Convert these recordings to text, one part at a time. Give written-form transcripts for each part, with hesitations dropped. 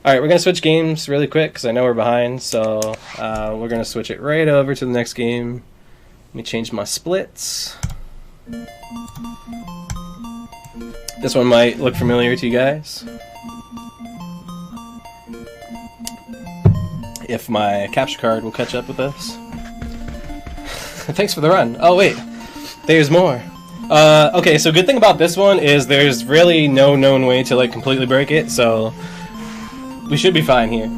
Alright, we're going to switch games really quick because I know we're behind, so we're going to switch it right over to the next game. Let me change my splits. This one might look familiar to you guys. If my capture card will catch up with us. Thanks for the run. Oh wait, there's more. Okay, so good thing about this one is there's really no known way to like completely break it, so we should be fine here.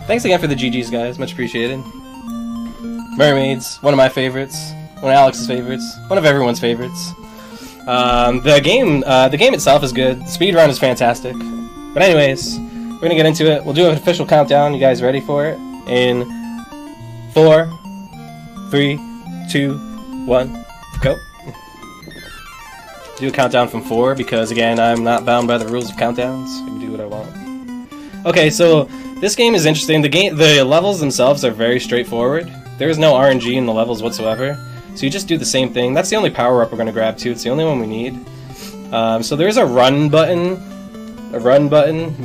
Thanks again for the GGs, guys. Much appreciated. Mermaids, one of my favorites, one of Alex's favorites, one of everyone's favorites. The game itself is good. The speedrun is fantastic. But anyways, we're gonna get into it. We'll do an official countdown. You guys ready for it? In 4, 3, 2, 1, go. Do a countdown from 4 because again, I'm not bound by the rules of countdowns. I can do what I want. Okay, so this game is interesting. The levels themselves are very straightforward. There is no RNG in the levels whatsoever. So you just do the same thing. That's the only power-up we're going to grab too. It's the only one we need. So there's a run button,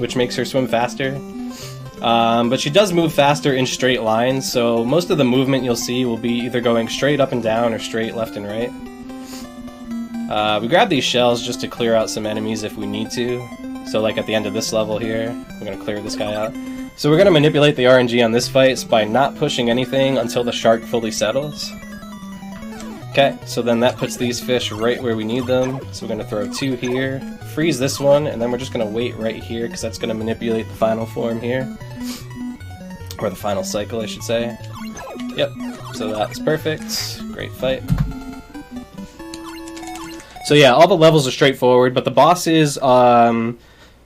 which makes her swim faster. But she does move faster in straight lines, so most of the movement you'll see will be either going straight up and down or straight left and right. We grab these shells just to clear out some enemies if we need to. So like at the end of this level here, we're going to clear this guy out. So we're going to manipulate the RNG on this fight by not pushing anything until the shark fully settles. Okay, so then that puts these fish right where we need them. So we're going to throw 2 here, freeze this one, and then we're just going to wait right here because that's going to manipulate the final form here. Or the final cycle, I should say. Yep, so that's perfect. Great fight. So yeah, all the levels are straightforward, but the bosses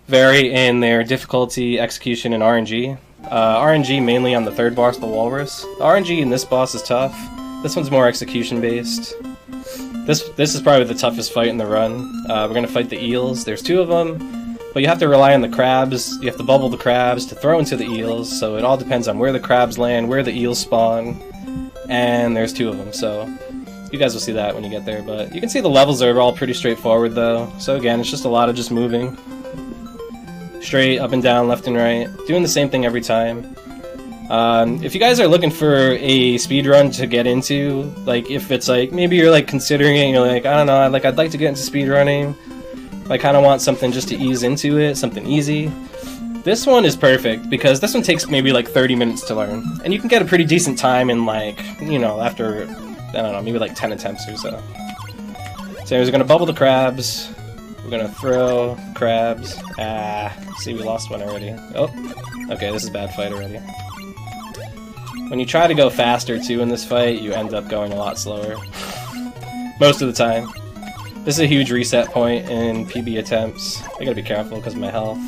vary in their difficulty, execution, and RNG. RNG mainly on the third boss, the Walrus. The RNG in this boss is tough. This one's more execution based. This is probably the toughest fight in the run. We're gonna fight the eels. There's 2 of them, but you have to rely on the crabs. You have to bubble the crabs to throw into the eels. So it all depends on where the crabs land, where the eels spawn, and there's 2 of them. So you guys will see that when you get there. But you can see the levels are all pretty straightforward though. So again, it's just a lot of just moving straight up and down, left and right, doing the same thing every time. If you guys are looking for a speedrun to get into, like if it's like maybe you're like considering it and you're like, I don't know, I'd like to get into speedrunning, I kind of want something just to ease into it, something easy. This one is perfect because this one takes maybe like 30 minutes to learn, and you can get a pretty decent time in like, you know, after, I don't know, maybe like 10 attempts or so. So we're gonna bubble the crabs. We're gonna throw crabs. See, we lost one already. Oh, okay, this is a bad fight already. When you try to go faster too in this fight, you end up going a lot slower. Most of the time. This is a huge reset point in PB attempts. I gotta be careful because of my health.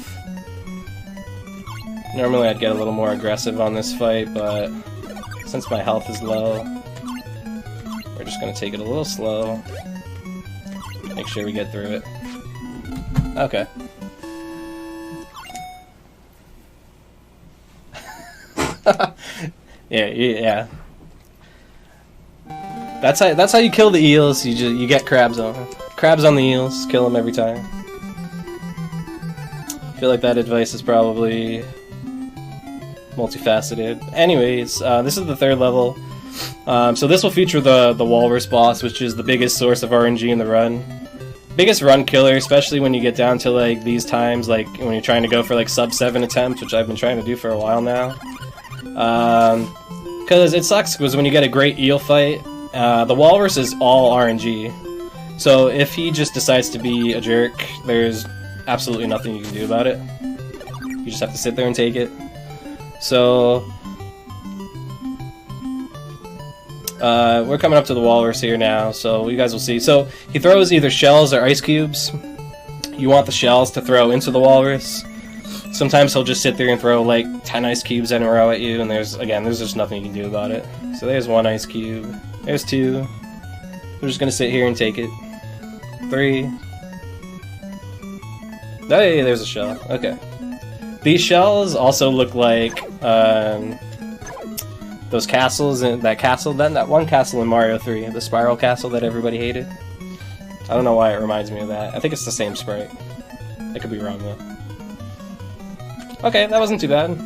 Normally I'd get a little more aggressive on this fight, but since my health is low, we're just gonna take it a little slow. Make sure we get through it. Okay. Yeah. That's how you kill the eels. You get crabs on the eels. Kill them every time. I feel like that advice is probably multifaceted. Anyways, this is the 3rd level. So this will feature the Walrus boss, which is the biggest source of RNG in the run. Biggest run killer, especially when you get down to like these times, like when you're trying to go for like sub 7 attempts, which I've been trying to do for a while now. Because it sucks because when you get a great eel fight, the Walrus is all RNG. So if he just decides to be a jerk, there's absolutely nothing you can do about it. You just have to sit there and take it. So we're coming up to the Walrus here now, so you guys will see. So he throws either shells or ice cubes. You want the shells to throw into the Walrus. Sometimes he'll just sit there and throw like 10 ice cubes in a row at you, and there's just nothing you can do about it. So there's 1 ice cube. There's 2. We're just gonna sit here and take it. 3. Hey, there's a shell. Okay. These shells also look like those castles in that one castle in Mario 3, the spiral castle that everybody hated. I don't know why it reminds me of that. I think it's the same sprite. I could be wrong though. Okay, that wasn't too bad.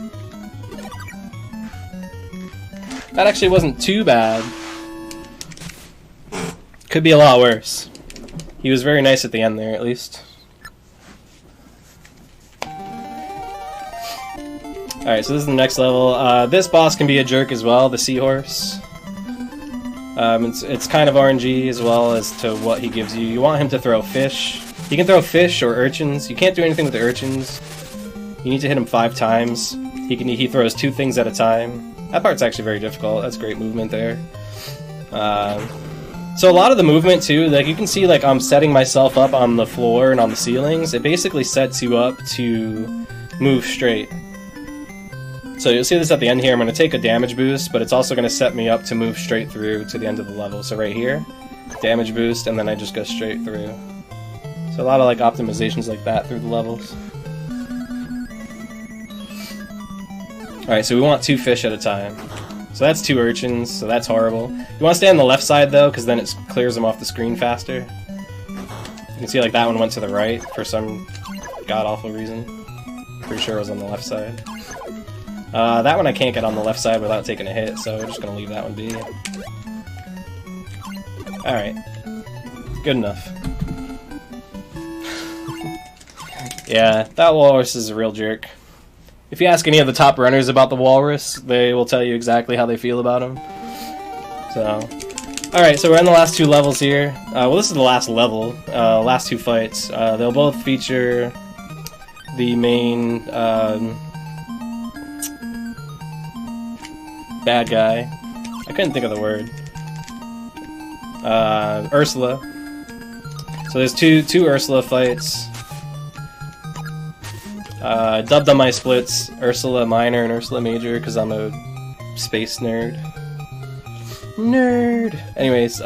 That actually wasn't too bad. Could be a lot worse. He was very nice at the end there, at least. Alright, so this is the next level. This boss can be a jerk as well, the seahorse. It's kind of RNG as well as to what he gives you. You want him to throw fish. He can throw fish or urchins. You can't do anything with the urchins. You need to hit him 5 times. He throws 2 things at a time. That part's actually very difficult. That's great movement there. So a lot of the movement too, like you can see, like I'm setting myself up on the floor and on the ceilings. It basically sets you up to move straight. So you'll see this at the end here. I'm going to take a damage boost, but it's also going to set me up to move straight through to the end of the level. So right here, damage boost, and then I just go straight through. So a lot of like optimizations like that through the levels. Alright, so we want 2 fish at a time. So that's 2 urchins, so that's horrible. You want to stay on the left side though, because then it clears them off the screen faster. You can see like that one went to the right for some god-awful reason. Pretty sure it was on the left side. That one I can't get on the left side without taking a hit, so we're just going to leave that one be. Alright. Good enough. Yeah, that walrus is a real jerk. If you ask any of the top runners about the walrus, they will tell you exactly how they feel about him. So, alright, so we're in the last 2 levels here. Well, this is the last level, last 2 fights. They'll both feature the main bad guy. I couldn't think of the word. Ursula. So there's two Ursula fights. Dubbed on my splits Ursula Minor and Ursula Major because I'm a space nerd. Anyways,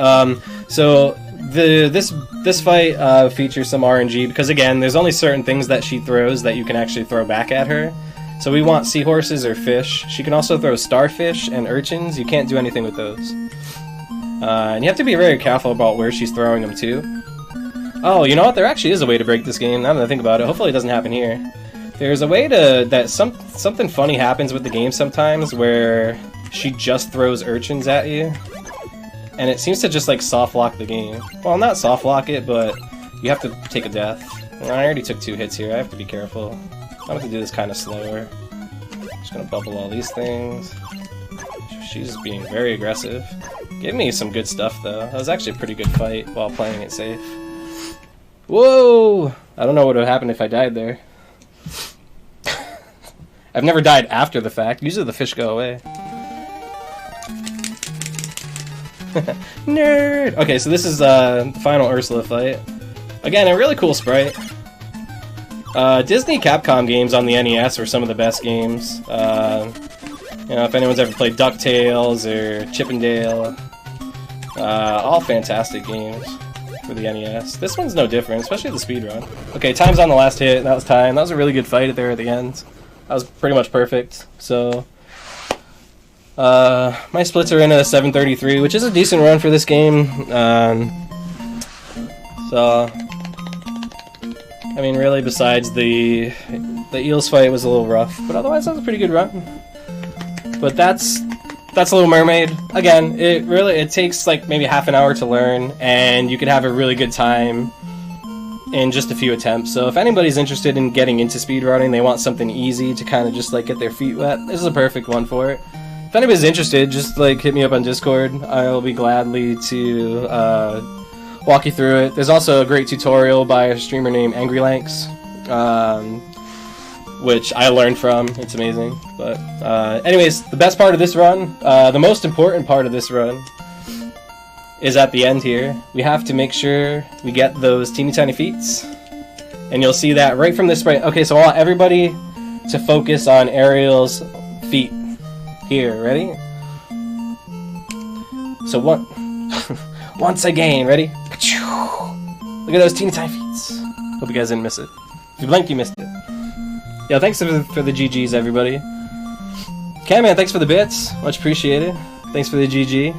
so this fight features some RNG because again, there's only certain things that she throws that you can actually throw back at her. So we want seahorses or fish. She can also throw starfish and urchins. You can't do anything with those. And you have to be very careful about where she's throwing them to. Oh, you know what? There actually is a way to break this game. Now that I think about it, hopefully it doesn't happen here. There's a way that something funny happens with the game sometimes where she just throws urchins at you. And it seems to just like soft lock the game. Well, not soft lock it, but you have to take a death. And I already took 2 hits here. I have to be careful. I have to do this kind of slower. Just gonna bubble all these things. She's being very aggressive. Gave me some good stuff though. That was actually a pretty good fight while playing it safe. Whoa! I don't know what would have happened if I died there. I've never died after the fact. Usually the fish go away. Nerd! Okay, so this is the final Ursula fight. Again, a really cool sprite. Disney Capcom games on the NES were some of the best games. You know, if anyone's ever played DuckTales or Chip 'n Dale, all fantastic games for the NES. This one's no different, especially the speedrun. Okay, time's on the last hit. That was time. That was a really good fight there at the end. That was pretty much perfect. So, my splits are in a 733, which is a decent run for this game. So, I mean, really, besides the eels fight was a little rough, but otherwise that was a pretty good run. But that's Little Mermaid. Again, it takes like maybe half an hour to learn, and you can have a really good time in just a few attempts. So if anybody's interested in getting into speedrunning, they want something easy to kind of just like get their feet wet, this is a perfect one for it. If anybody's interested, just like hit me up on Discord. I'll be gladly to walk you through it. There's also a great tutorial by a streamer named AngryLanks, which I learned from. It's amazing. But anyways, the best part of this run, the most important part of this run, is at the end here. We have to make sure we get those teeny tiny feats, and you'll see that right from this sprite. Okay, so I want everybody to focus on Ariel's feet. Here, ready? So once again, ready? Look at those teeny tiny feet. Hope you guys didn't miss it. If you blinked, you missed it. Yeah, thanks for the GGs, everybody. Okay, man, thanks for the bits. Much appreciated. Thanks for the GG.